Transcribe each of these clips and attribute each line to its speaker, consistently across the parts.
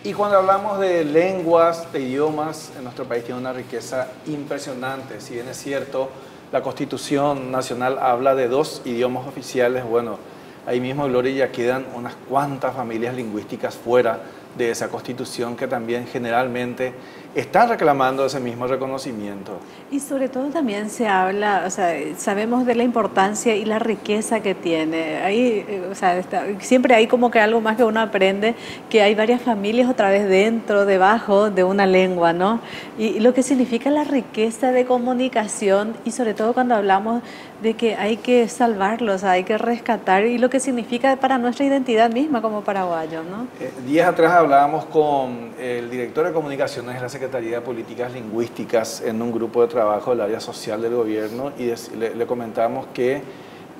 Speaker 1: Y cuando hablamos de lenguas, de idiomas, en nuestro país tiene una riqueza impresionante. Si bien es cierto, la Constitución Nacional habla de 2 idiomas oficiales, bueno, ahí mismo, Gloria, ya quedan unas cuantas familias lingüísticas fuera de esa Constitución que también generalmente están reclamando ese mismo reconocimiento.
Speaker 2: Y sobre todo también se habla, o sea, sabemos de la importancia y la riqueza que tiene. Ahí, o sea, siempre hay como que algo más que uno aprende, que hay varias familias otra vez dentro, debajo de una lengua, ¿no? Y lo que significa la riqueza de comunicación y sobre todo cuando hablamos de que hay que salvarlos, hay que rescatar y lo que significa para nuestra identidad misma como paraguayos, ¿no?
Speaker 1: Días atrás hablábamos con el director de comunicaciones de la Secretaría de Políticas Lingüísticas en un grupo de trabajo del área social del gobierno y le comentábamos que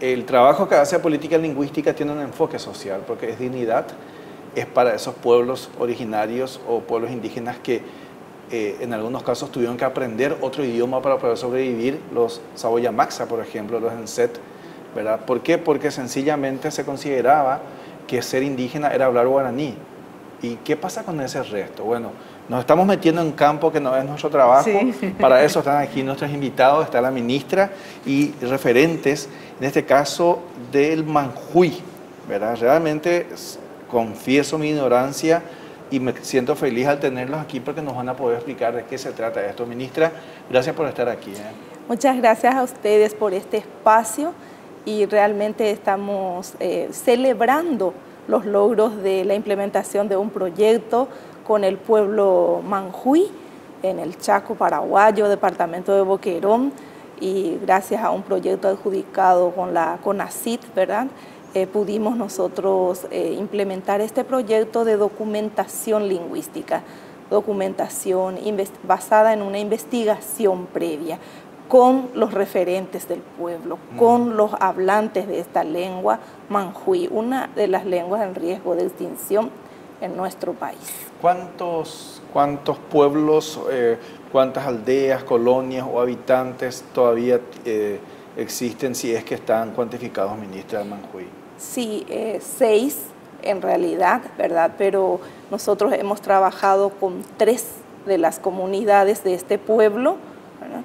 Speaker 1: el trabajo que hace Política Lingüística tiene un enfoque social porque es dignidad, es para esos pueblos originarios o pueblos indígenas que en algunos casos tuvieron que aprender otro idioma para poder sobrevivir, los Saboyamaxa, por ejemplo, los Enset, ¿verdad? ¿Por qué? Porque sencillamente se consideraba que ser indígena era hablar guaraní. ¿Y qué pasa con ese resto? Bueno, nos estamos metiendo en campo que no es nuestro trabajo. Sí. Para eso están aquí nuestros invitados, está la ministra y referentes, en este caso del Manjui, ¿verdad? Realmente confieso mi ignorancia y me siento feliz al tenerlos aquí porque nos van a poder explicar de qué se trata esto. Ministra, gracias por estar aquí.
Speaker 3: Muchas gracias a ustedes por este espacio y realmente estamos celebrando los logros de la implementación de un proyecto con el pueblo Manjui en el Chaco paraguayo, departamento de Boquerón, y gracias a un proyecto adjudicado con la CONACYT, ¿verdad? Pudimos nosotros implementar este proyecto de documentación lingüística, documentación basada en una investigación previa con los referentes del pueblo, con los hablantes de esta lengua manjui, una de las lenguas en riesgo de extinción en nuestro país.
Speaker 1: ¿Cuántos pueblos, cuántas aldeas, colonias o habitantes todavía existen si es que están cuantificados, ministra, del Manjui?
Speaker 3: Sí, 6 en realidad, ¿verdad? Pero nosotros hemos trabajado con 3 de las comunidades de este pueblo, ¿verdad?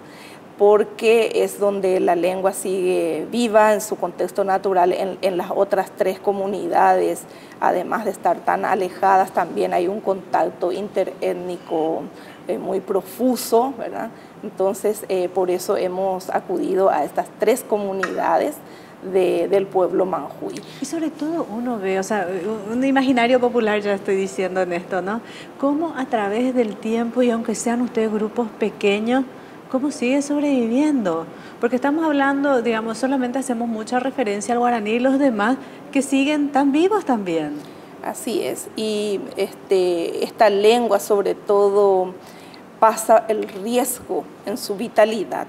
Speaker 3: Porque es donde la lengua sigue viva en su contexto natural. En las otras 3 comunidades, además de estar tan alejadas, también hay un contacto interétnico muy profuso, ¿verdad? Entonces, por eso hemos acudido a estas 3 comunidades del pueblo manjui.
Speaker 2: Y sobre todo uno ve, o sea, un imaginario popular, ya estoy diciendo en esto, ¿no? Cómo a través del tiempo, y aunque sean ustedes grupos pequeños, cómo sigue sobreviviendo. Porque estamos hablando, digamos, solamente hacemos mucha referencia al guaraní y los demás que siguen tan vivos también.
Speaker 3: Así es, y esta lengua sobre todo pasa el riesgo en su vitalidad,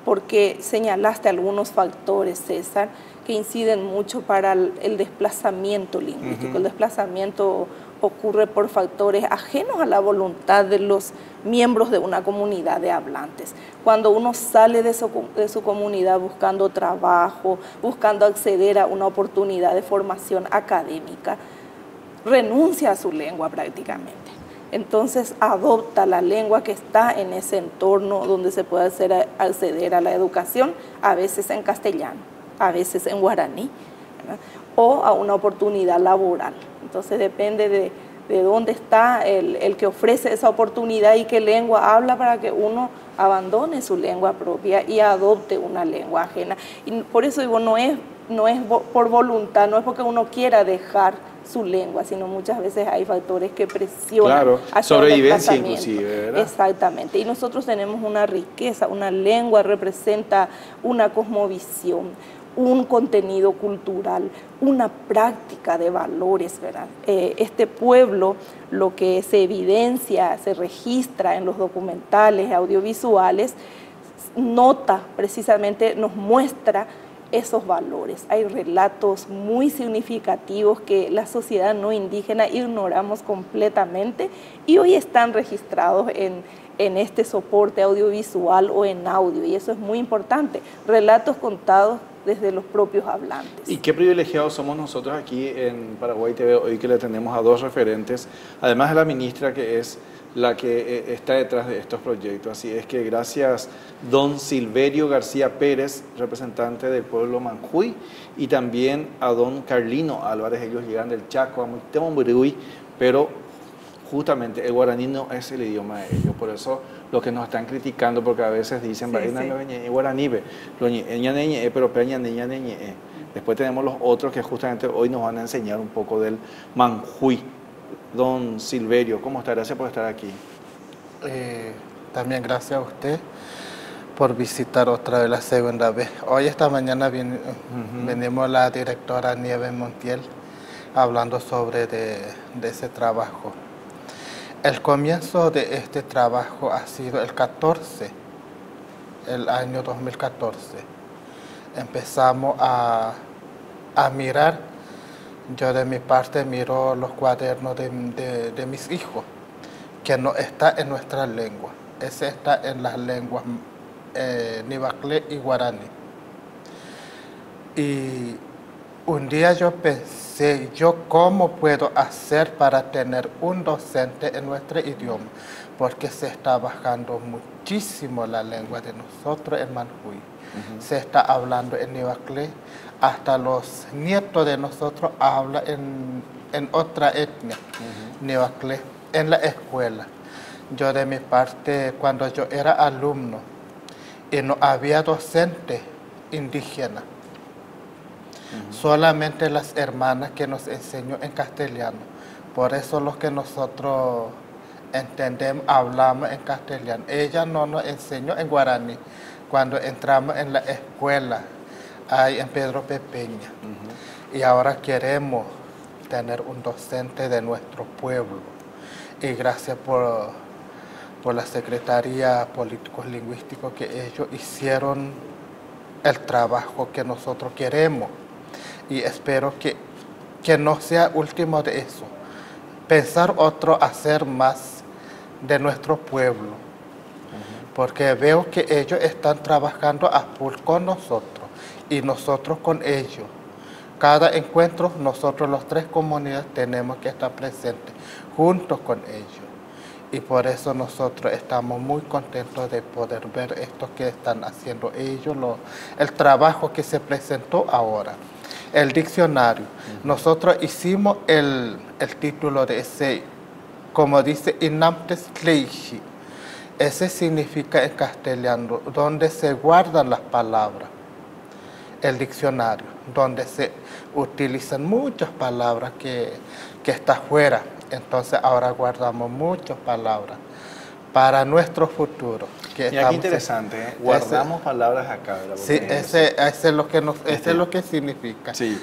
Speaker 3: porque señalaste algunos factores, César, que inciden mucho para el desplazamiento lingüístico. El desplazamiento ocurre por factores ajenos a la voluntad de los miembros de una comunidad de hablantes. Cuando uno sale de su comunidad buscando trabajo, buscando acceder a una oportunidad de formación académica, renuncia a su lengua prácticamente. Entonces adopta la lengua que está en ese entorno donde se puede acceder a la educación, a veces en castellano, a veces en guaraní, ¿verdad? O a una oportunidad laboral. Entonces depende de dónde está el que ofrece esa oportunidad y qué lengua habla para que uno abandone su lengua propia y adopte una lengua ajena. Y por eso digo, no es por voluntad, no es porque uno quiera dejar su lengua, sino muchas veces hay factores que presionan.
Speaker 1: Claro, sobrevivencia inclusive, ¿verdad?
Speaker 3: Exactamente, y nosotros tenemos una riqueza, una lengua representa una cosmovisión, un contenido cultural, una práctica de valores, ¿verdad? Este pueblo, lo que se evidencia, se registra en los documentales audiovisuales, nota precisamente, nos muestra esos valores. Hay relatos muy significativos que la sociedad no indígena ignoramos completamente y hoy están registrados en este soporte audiovisual o en audio, y eso es muy importante. Relatos contados desde los propios hablantes.
Speaker 1: Y qué privilegiados somos nosotros aquí en Paraguay TV hoy, que le tenemos a dos referentes, además de la ministra, que es la que está detrás de estos proyectos. Así es que gracias don Silverio García Pérez, representante del pueblo Manjuy, y también a don Carlino Álvarez. Ellos llegan del Chaco, a Mutemombirui, pero justamente el guaraní no es el idioma de ellos. Por eso los que nos están criticando, porque a veces dicen, guaraní, pero después tenemos los otros que justamente hoy nos van a enseñar un poco del Manjuy. Don Silverio, ¿cómo está? Gracias por estar aquí.
Speaker 4: También gracias a usted por visitar otra vez la segunda vez. Hoy, esta mañana, venimos la directora Nieves Montiel hablando sobre de ese trabajo. El comienzo de este trabajo ha sido el año 2014. Empezamos a mirar. Yo de mi parte miro los cuadernos de mis hijos, que no está en nuestra lengua. Ese está en las lenguas Nivaclé y Guaraní. Y un día yo pensé, ¿cómo puedo hacer para tener un docente en nuestro idioma? Porque se está bajando muchísimo la lengua de nosotros en Manjuy. Se está hablando en Nivaclé. Hasta los nietos de nosotros hablan en otra etnia, Nivaclé, en la escuela. Yo de mi parte, cuando yo era alumno y no había docente indígena, solamente las hermanas que nos enseñó en castellano. Por eso los que nosotros entendemos, hablamos en castellano. Ella no nos enseñó en guaraní. Cuando entramos en la escuela, ahí en Pedro Pepeña, y ahora queremos tener un docente de nuestro pueblo. Y gracias por la Secretaría Políticos Lingüísticos, que ellos hicieron el trabajo que nosotros queremos. Y espero que no sea último de eso. Pensar otro, hacer más de nuestro pueblo. Porque veo que ellos están trabajando a full con nosotros y nosotros con ellos. Cada encuentro, nosotros los tres comunidades tenemos que estar presentes juntos con ellos. Y por eso nosotros estamos muy contentos de poder ver esto que están haciendo ellos, el trabajo que se presentó ahora. El diccionario. Nosotros hicimos el título de ese, como dice, Inamtes Tleishi. Ese significa en castellano, donde se guardan las palabras. El diccionario, donde se utilizan muchas palabras que están fuera. Entonces ahora guardamos muchas palabras para nuestro futuro.
Speaker 1: Mira qué interesante, ¿eh? Guardamos palabras acá.
Speaker 4: Sí, ese es lo que ese es lo que significa.
Speaker 1: Sí.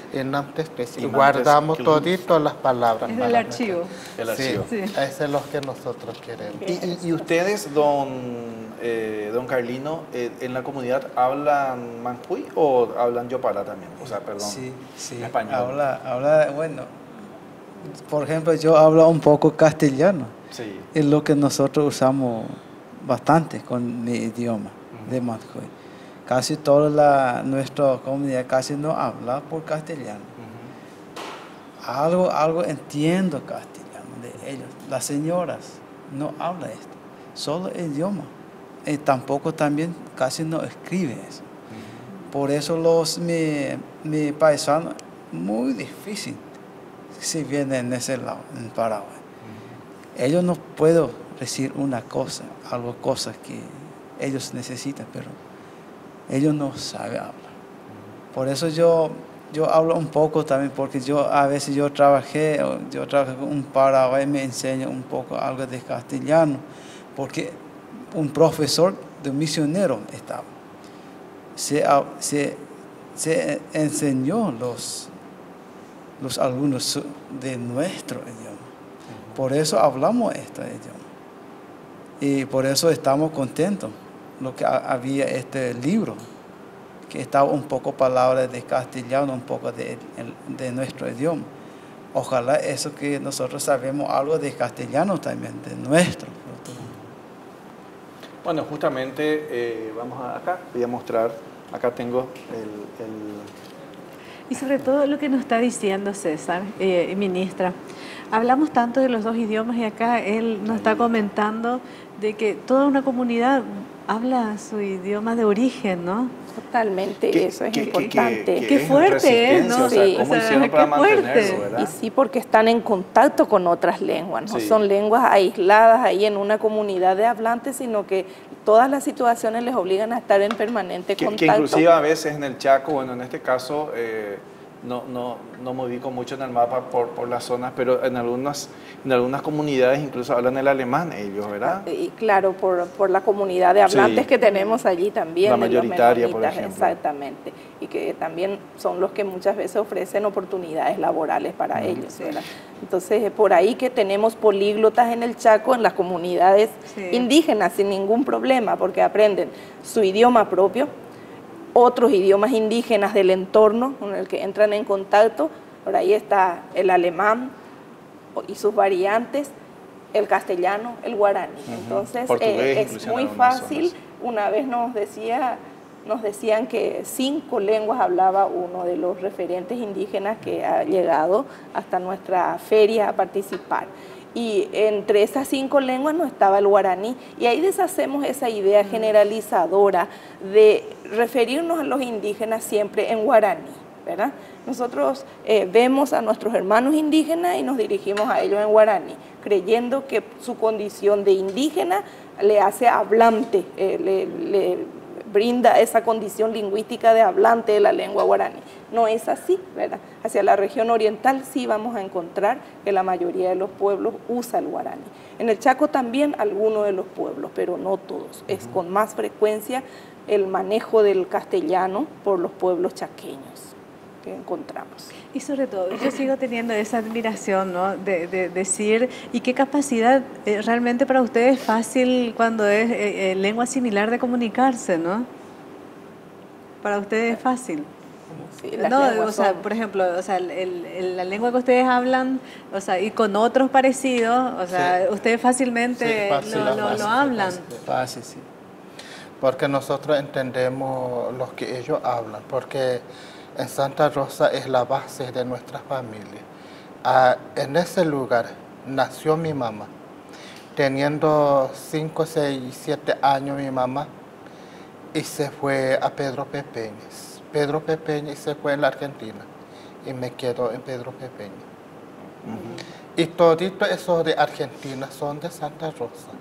Speaker 4: Y guardamos todito las palabras.
Speaker 2: Es el archivo.
Speaker 1: El archivo.
Speaker 4: Sí, ese es lo que nosotros queremos.
Speaker 1: ¿Y ustedes, don Carlino, en la comunidad hablan manjuy o hablan yopala también? O sea, perdón.
Speaker 5: Sí,
Speaker 1: español.
Speaker 5: Habla, bueno, por ejemplo, yo hablo un poco castellano.
Speaker 1: Sí.
Speaker 5: Es lo que nosotros usamos bastante con mi idioma de Manjuy. Casi toda nuestra comunidad casi no habla por castellano. Algo entiendo castellano de ellos. Las señoras no hablan esto, solo el idioma. Y tampoco también casi no escribe eso. Por eso mi paisanos, muy difícil si vienen en ese lado, en Paraguay. Ellos no pueden decir una cosa, cosas que ellos necesitan, pero ellos no saben hablar. Por eso yo hablo un poco también, porque a veces yo trabajé con un Paraguay, me enseño un poco algo de castellano, porque un profesor de misionero estaba. Se enseñó los alumnos de nuestro idioma. Por eso hablamos este idioma. Y por eso estamos contentos. Lo que había este libro, que estaba un poco palabras de castellano, un poco de nuestro idioma. Ojalá eso que nosotros sabemos algo de castellano también, de nuestro.
Speaker 1: Bueno, justamente vamos acá, voy a mostrar Acá tengo
Speaker 2: Y sobre todo lo que nos está diciendo César, ministra, hablamos tanto de los dos idiomas y acá él nos está comentando de que toda una comunidad habla su idioma de origen, ¿no?
Speaker 3: Totalmente, eso es importante.
Speaker 2: Qué fuerte, ¿no?
Speaker 1: O sea,
Speaker 3: Sí.
Speaker 1: ¿cómo hicieron para mantenerlo, verdad?
Speaker 3: Y sí, porque están en contacto con otras lenguas, no
Speaker 1: Sí.
Speaker 3: son lenguas aisladas ahí en una comunidad de hablantes, sino que todas las situaciones les obligan a estar en permanente
Speaker 1: Que
Speaker 3: contacto.
Speaker 1: inclusive a veces en el Chaco, bueno, en este caso no me ubico mucho en el mapa por las zonas, pero en algunas comunidades incluso hablan el alemán ellos, ¿verdad?
Speaker 3: Y claro, por la comunidad de hablantes
Speaker 1: Sí.
Speaker 3: que tenemos allí también.
Speaker 1: La
Speaker 3: de los
Speaker 1: mayoritaria, por
Speaker 3: menonitas,
Speaker 1: ejemplo.
Speaker 3: Exactamente. Y que también son los que muchas veces ofrecen oportunidades laborales para ellos, ¿verdad? Entonces, por ahí que tenemos políglotas en el Chaco, en las comunidades indígenas, sin ningún problema, porque aprenden su idioma propio, otros idiomas indígenas del entorno con el que entran en contacto. Por ahí está el alemán y sus variantes, el castellano, el guaraní. Entonces es muy fácil. Una vez nos decían que 5 lenguas hablaba uno de los referentes indígenas que ha llegado hasta nuestra feria a participar. Y entre esas 5 lenguas no estaba el guaraní. Y ahí deshacemos esa idea generalizadora de referirnos a los indígenas siempre en guaraní, ¿verdad? Nosotros vemos a nuestros hermanos indígenas y nos dirigimos a ellos en guaraní, creyendo que su condición de indígena le hace hablante, le brinda esa condición lingüística de hablante de la lengua guaraní. No es así, ¿verdad? Hacia la región oriental sí vamos a encontrar que la mayoría de los pueblos usa el guaraní. En el Chaco también algunos de los pueblos, pero no todos. Es con más frecuencia el manejo del castellano por los pueblos chaqueños que encontramos.
Speaker 2: Y sobre todo, yo sigo teniendo esa admiración, ¿no? De decir, y qué capacidad realmente para ustedes es fácil cuando es lengua similar de comunicarse, ¿no? Para ustedes es fácil.
Speaker 3: Sí,
Speaker 2: No, o sea, por ejemplo, o sea, la lengua que ustedes hablan, o sea, y con otros parecidos, o sea, ustedes fácilmente lo hablan.
Speaker 4: Fácil, sí. Porque nosotros entendemos lo que ellos hablan, porque en Santa Rosa es la base de nuestra familia. En ese lugar nació mi mamá. Teniendo 5, 6, 7 años mi mamá, y se fue a Pedro Pepeñas. Pedro Pepeñas y se fue en la Argentina. Y me quedo en Pedro Pepeñas. Y todito esos de Argentina son de Santa Rosa.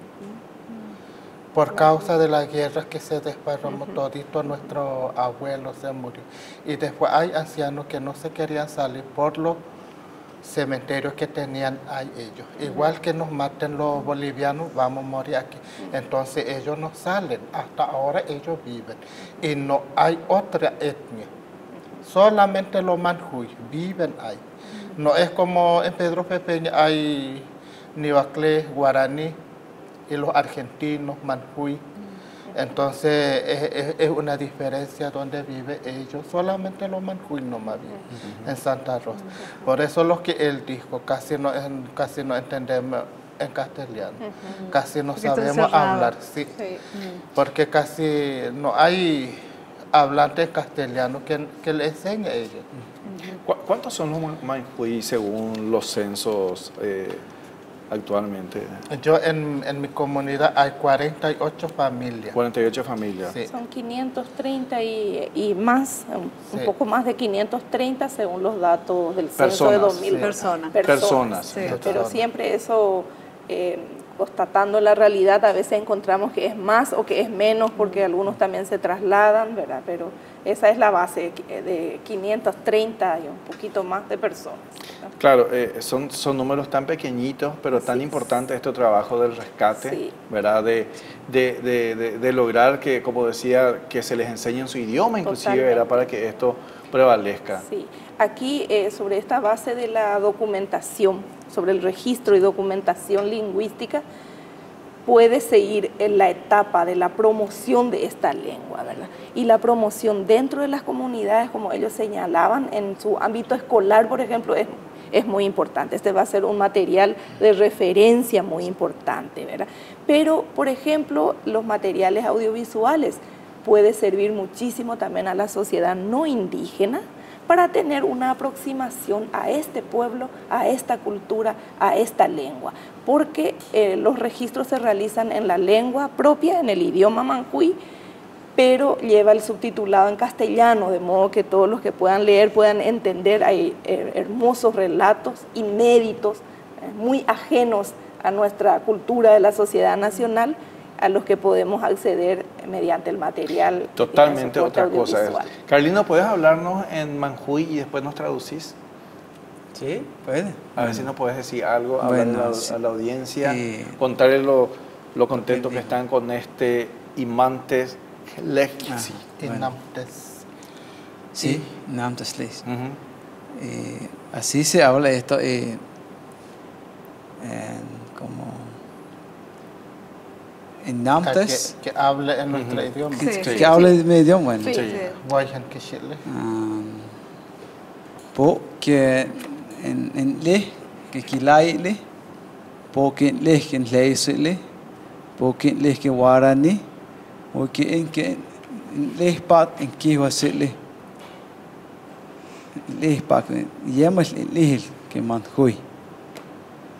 Speaker 4: Por causa de la guerra que se desparramó, todito nuestro abuelo se murió. Y después hay ancianos que no se querían salir por los cementerios que tenían ahí ellos. Igual que nos maten los bolivianos, vamos a morir aquí. Entonces ellos no salen, hasta ahora ellos viven. Y no hay otra etnia, solamente los manjuy viven ahí. No es como en Pedro Pepeña hay nivaclés, guaraní, y los argentinos, manjuy. Entonces es una diferencia donde vive ellos, solamente los manjuy nomás viven en Santa Rosa. Por eso lo que él dijo, casi no entendemos en castellano, casi no sabemos hablar, sí. Porque casi no hay hablantes castellanos que le enseñe a ellos.
Speaker 1: ¿Cuántos son los manjuy según los censos actualmente?
Speaker 4: Yo en mi comunidad hay 48 familias.
Speaker 1: 48 familias.
Speaker 4: Sí.
Speaker 3: Son 530 y más, un poco más de 530 según los datos del censo de 2000.
Speaker 2: Personas.
Speaker 1: Sí.
Speaker 3: Pero siempre eso, constatando la realidad, a veces encontramos que es más o que es menos porque algunos también se trasladan, ¿verdad? Pero esa es la base de 530 y un poquito más de personas.
Speaker 1: Claro, son números tan pequeñitos, pero tan importantes este trabajo del rescate, ¿verdad? De lograr que, como decía, que se les enseñe su idioma, inclusive, ¿verdad? Para que esto prevalezca.
Speaker 3: Sí, aquí sobre esta base de la documentación, sobre el registro y documentación lingüística, puede seguir en la etapa de la promoción de esta lengua, ¿verdad? Y la promoción dentro de las comunidades, como ellos señalaban, en su ámbito escolar, por ejemplo, es muy importante. Este va a ser un material de referencia muy importante, ¿verdad? Pero, por ejemplo, los materiales audiovisuales puede servir muchísimo también a la sociedad no indígena para tener una aproximación a este pueblo, a esta cultura, a esta lengua, porque los registros se realizan en la lengua propia, en el idioma mancuy, pero lleva el subtitulado en castellano, de modo que todos los que puedan leer puedan entender. Hay hermosos relatos inéditos, muy ajenos a nuestra cultura de la sociedad nacional, a los que podemos acceder mediante el material.
Speaker 1: Totalmente otra cosa. Carlino, ¿puedes hablarnos en manjuy y después nos traducís?
Speaker 5: Sí, puede.
Speaker 1: A ver si nos puedes decir algo,
Speaker 5: Bueno,
Speaker 1: hablar
Speaker 5: sí.
Speaker 1: a la audiencia, contarle lo contentos que están con este imantes lexi.
Speaker 4: Inamtes.
Speaker 5: Sí, Namtes Lex. Así se habla esto, como en Namtes,
Speaker 4: Que hable en nuestro idioma.
Speaker 5: que habla de mi idioma. Bueno.
Speaker 2: Sí, sí.
Speaker 4: Guayan que chile.
Speaker 5: Porque en le que kilai le, porque le que leisle, porque le que guarani, porque en que le pat en que wasile, le pat llamas le que manjuy.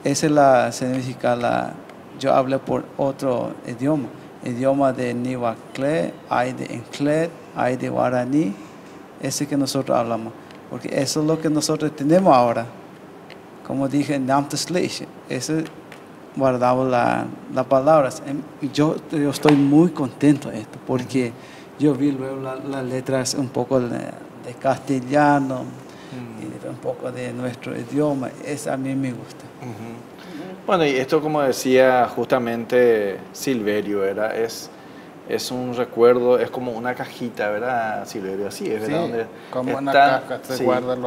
Speaker 5: Esa es la significa la. Yo hablo por otro idioma de Nihuacle, hay de Enclet, hay de Guaraní, ese que nosotros hablamos, porque eso es lo que nosotros tenemos ahora. Como dije, Namtes Leche, ese guardamos las palabras. Yo estoy muy contento de esto, porque yo vi luego las letras un poco de castellano y un poco de nuestro idioma, eso a mí me gusta.
Speaker 1: Bueno, y esto, como decía justamente Silverio, es un recuerdo, es como una cajita, ¿verdad, Silverio? Así es, ¿verdad?
Speaker 4: Sí,
Speaker 1: donde
Speaker 4: como una
Speaker 1: están,
Speaker 4: caja se
Speaker 1: sí,
Speaker 4: guardan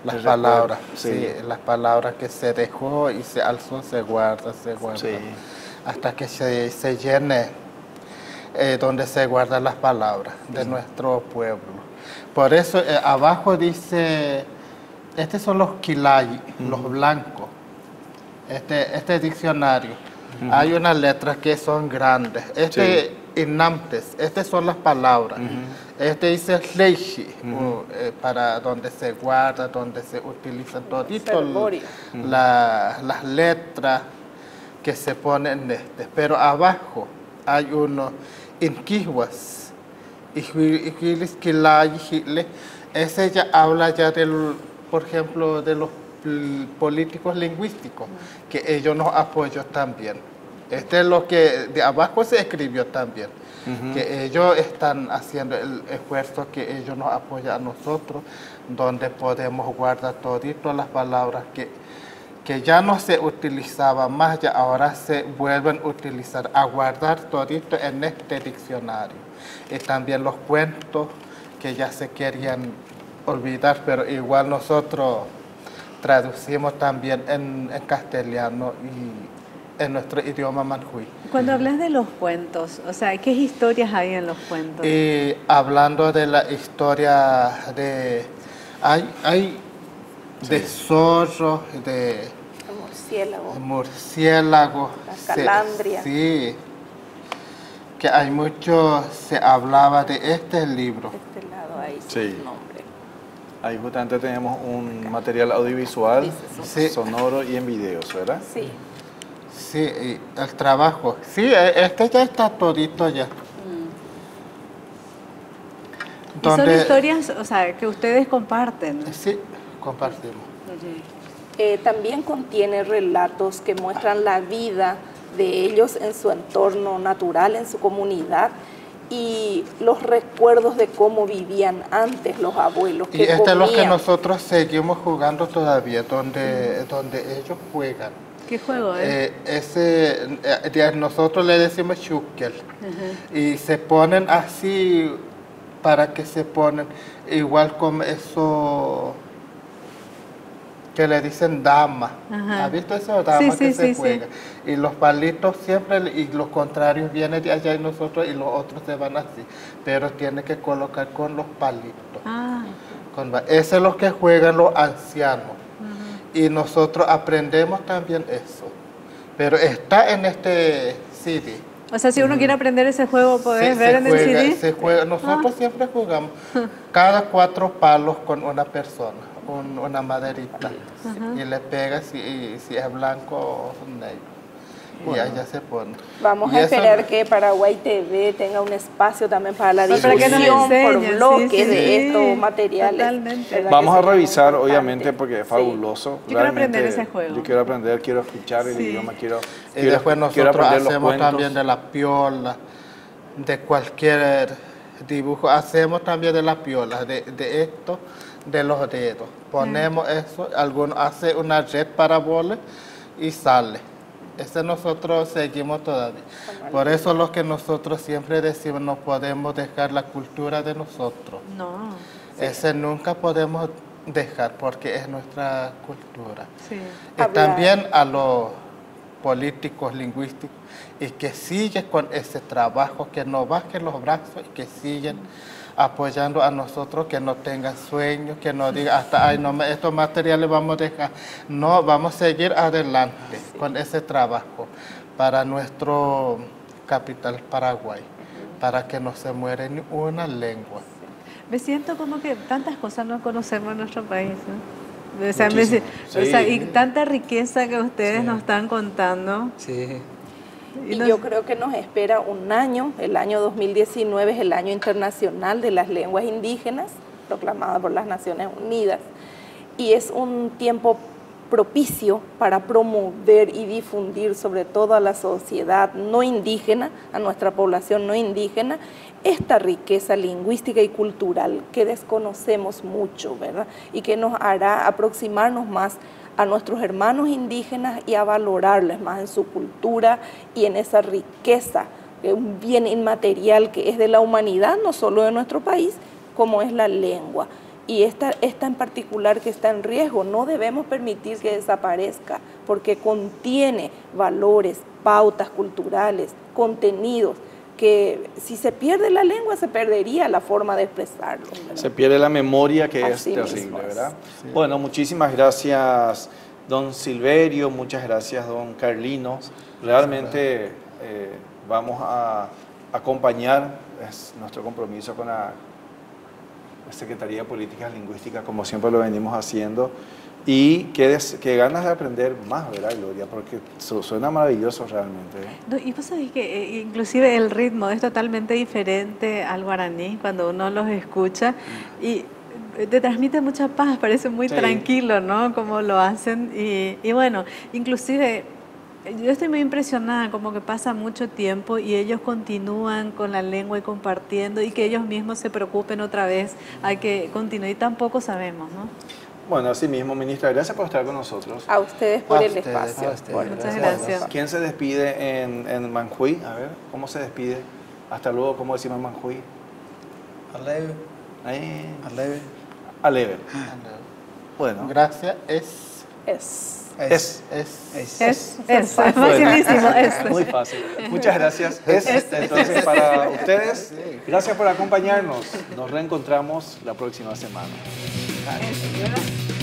Speaker 4: las
Speaker 1: el
Speaker 4: palabras.
Speaker 1: recuerdo, sí.
Speaker 4: Sí, las palabras que se dejó y se alzó, se guarda.
Speaker 1: Sí.
Speaker 4: Hasta que se llene donde se guardan las palabras de nuestro pueblo. Por eso abajo dice, estos son los quilay, los blancos. Este diccionario, hay unas letras que son grandes. Inamtes, estas son las palabras. Este dice leishi, para donde se guarda, donde se utilizan todito las letras que se ponen pero abajo hay unos inquihuas, ese ya habla ya del, por ejemplo, de los políticos lingüísticos, que ellos nos apoyan también. Este es lo que de abajo se escribió también, que ellos están haciendo el esfuerzo, que ellos nos apoyan a nosotros, donde podemos guardar todito las palabras que ya no se utilizaban más, ya ahora se vuelven a utilizar, a guardar todito en este diccionario. Y también los cuentos que ya se querían olvidar, pero igual nosotros traducimos también en castellano y en nuestro idioma manjuy.
Speaker 2: Cuando hablas de los cuentos, o sea, ¿qué historias hay en los cuentos?
Speaker 4: Y hablando de la historia de... Hay de zorros, de murciélagos,
Speaker 3: la calandria.
Speaker 4: Sí, que hay mucho, se hablaba de este libro.
Speaker 3: De este lado ahí
Speaker 1: Sí.
Speaker 3: su nombre.
Speaker 1: Ahí justamente tenemos un material audiovisual,
Speaker 4: Sí.
Speaker 1: sonoro y en videos, ¿verdad?
Speaker 3: Sí.
Speaker 4: Sí, y el trabajo. Sí, este ya está todito ya.
Speaker 2: Y son historias, o sea, que ustedes comparten.
Speaker 4: Sí, compartimos.
Speaker 3: También contiene relatos que muestran la vida de ellos en su entorno natural, en su comunidad, y los recuerdos de cómo vivían antes los abuelos.
Speaker 4: Y este es lo que nosotros seguimos jugando todavía, donde ellos juegan.
Speaker 2: ¿Qué juego es?
Speaker 4: Nosotros le decimos chukel. Y se ponen así, para que se ponen, igual como eso que le dicen dama.
Speaker 2: Ajá.
Speaker 4: ¿Has visto eso? Dama
Speaker 2: Sí,
Speaker 4: que
Speaker 2: sí,
Speaker 4: se
Speaker 2: sí,
Speaker 4: juega. Y los palitos siempre, y los contrarios vienen de allá y nosotros, y los otros se van así. Pero tiene que colocar con los palitos.
Speaker 2: Ah,
Speaker 4: Eso es lo que juegan los ancianos. Y nosotros aprendemos también eso. Pero está en este CD.
Speaker 2: O sea, si uno quiere aprender ese juego, podés ver en el CD.
Speaker 4: Se juega. Nosotros siempre jugamos cada 4 palos con una persona, una maderita. Y le pegas si es blanco o negro. Y allá se pone.
Speaker 3: Vamos a esperar que Paraguay TV tenga un espacio también para la
Speaker 2: Para que nos
Speaker 3: difusión por
Speaker 2: enseñen,
Speaker 3: bloques
Speaker 2: sí,
Speaker 3: de estos materiales.
Speaker 2: Totalmente.
Speaker 3: ¿Verdad
Speaker 1: Vamos
Speaker 3: que
Speaker 1: a
Speaker 3: sería
Speaker 1: revisar,
Speaker 3: muy
Speaker 1: obviamente,
Speaker 3: importante?
Speaker 1: porque es
Speaker 3: Sí.
Speaker 1: fabuloso.
Speaker 2: Yo quiero aprender ese juego.
Speaker 1: Yo quiero aprender, quiero escuchar el
Speaker 2: Sí.
Speaker 1: idioma,
Speaker 4: Y después nosotros
Speaker 1: aprender los
Speaker 4: hacemos
Speaker 1: cuentos.
Speaker 4: también de la piola, de cualquier dibujo. Hacemos también de la piola, de esto, de los dedos. Ponemos eso, algunos hace una red para bola y sale. Ese nosotros seguimos todavía. Por eso lo que nosotros siempre decimos, no podemos dejar la cultura de nosotros.
Speaker 2: No.
Speaker 4: Ese nunca podemos dejar porque es nuestra cultura.
Speaker 2: Sí.
Speaker 4: Y también a los políticos lingüísticos y que siguen con ese trabajo, que no bajen los brazos y que siguen apoyando a nosotros, que no tengan sueños, que no digan hasta, ay, no, estos materiales vamos a dejar. No, vamos a seguir adelante con ese trabajo para nuestro capital Paraguay, para que no se muera ni una lengua.
Speaker 2: Me siento como que tantas cosas no conocemos en nuestro país, ¿no? O sea,
Speaker 1: Muchísimo.
Speaker 2: o sea,
Speaker 1: Sí.
Speaker 2: y tanta riqueza que ustedes
Speaker 5: Sí.
Speaker 2: nos están contando.
Speaker 5: Sí.
Speaker 3: Y yo creo que nos espera un año, el año 2019 es el año internacional de las lenguas indígenas, proclamada por las Naciones Unidas, y es un tiempo propicio para promover y difundir sobre todo a la sociedad no indígena, a nuestra población no indígena, esta riqueza lingüística y cultural que desconocemos mucho, ¿verdad? Y que nos hará aproximarnos más a nuestros hermanos indígenas y a valorarles más en su cultura y en esa riqueza, un bien inmaterial que es de la humanidad, no solo de nuestro país, como es la lengua. Y esta en particular que está en riesgo, no debemos permitir que desaparezca, porque contiene valores, pautas culturales, contenidos, que si se pierde la lengua se perdería la forma de expresarlo, ¿verdad?
Speaker 1: Se pierde la memoria, que
Speaker 3: Así
Speaker 1: es
Speaker 3: mismo
Speaker 1: terrible,
Speaker 3: es.
Speaker 1: ¿verdad? Bueno, muchísimas gracias, don Silverio, muchas gracias, don Carlino. Realmente vamos a acompañar, es nuestro compromiso con la Secretaría de Políticas Lingüísticas, como siempre lo venimos haciendo. Y qué ganas de aprender más, ¿verdad, Gloria? Porque suena maravilloso realmente.
Speaker 2: No, y vos sabés que inclusive el ritmo es totalmente diferente al guaraní cuando uno los escucha y te transmite mucha paz, parece muy tranquilo, ¿no? Como lo hacen y bueno, inclusive yo estoy muy impresionada, como que pasa mucho tiempo y ellos continúan con la lengua y compartiendo y que ellos mismos se preocupen otra vez, hay que continuar y tampoco sabemos, ¿no?
Speaker 1: Bueno, así mismo, ministra, gracias por estar con nosotros.
Speaker 3: A ustedes por
Speaker 4: A
Speaker 3: el
Speaker 4: ustedes,
Speaker 3: espacio.
Speaker 4: a ustedes.
Speaker 3: Bueno,
Speaker 2: Muchas gracias.
Speaker 1: ¿Quién se despide en Manjuy? A ver, ¿cómo se despide? Hasta luego, ¿cómo decimos en Manjuy?
Speaker 5: Aleve. Aleve.
Speaker 1: Aleve. Bueno.
Speaker 4: Gracias,
Speaker 3: es
Speaker 2: facilísimo.
Speaker 1: Muy fácil. Muchas gracias. Entonces, para ustedes, gracias por acompañarnos. Nos reencontramos la próxima semana.
Speaker 2: Es.